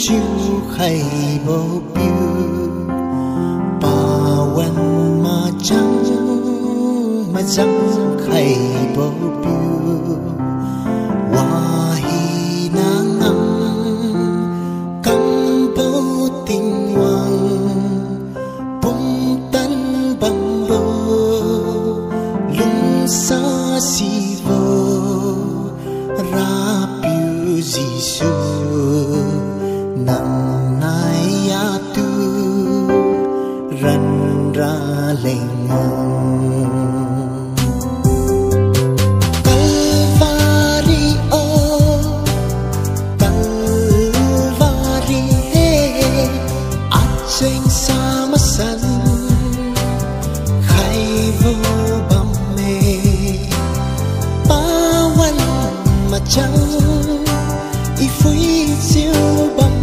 chiu khay bầu biu pawan ma chang khay bầu biu wahi nang cam bầu tình hoàng bông tan băng bầu lung xa si vô ra biu Giêsu nang nai ya tu ran ra leng Calvary oh Calvary hey acheng sama san khai vô bam mê pawan ma chang y phui siêu bam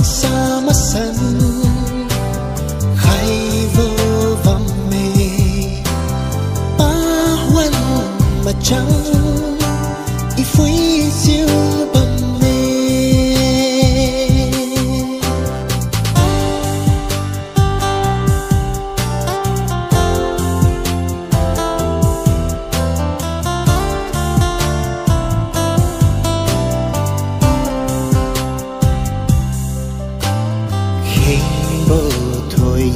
sama san khai vô vầm mê pawan ma chang y phui siêu bầm mê bầu thôi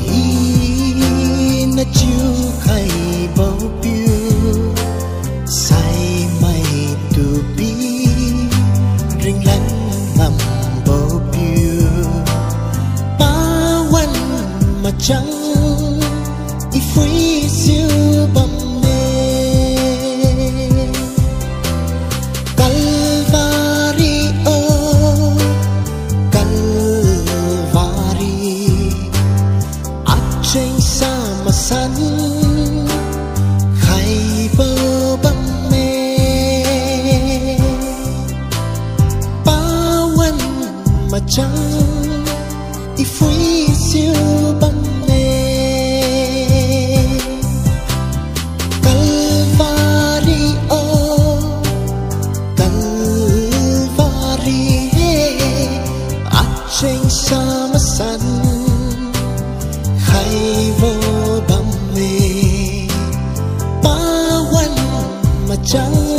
na chiu khay bầu biu say mây tu bi ring lăng ngầm bầu biu pawan ma chang y phui siêu bầm sama san khai bơ băng mê pawan ma chang y phui siêu băng mê Calvary oh Calvary acheng sama san khai vô bầm mê pawan ma chang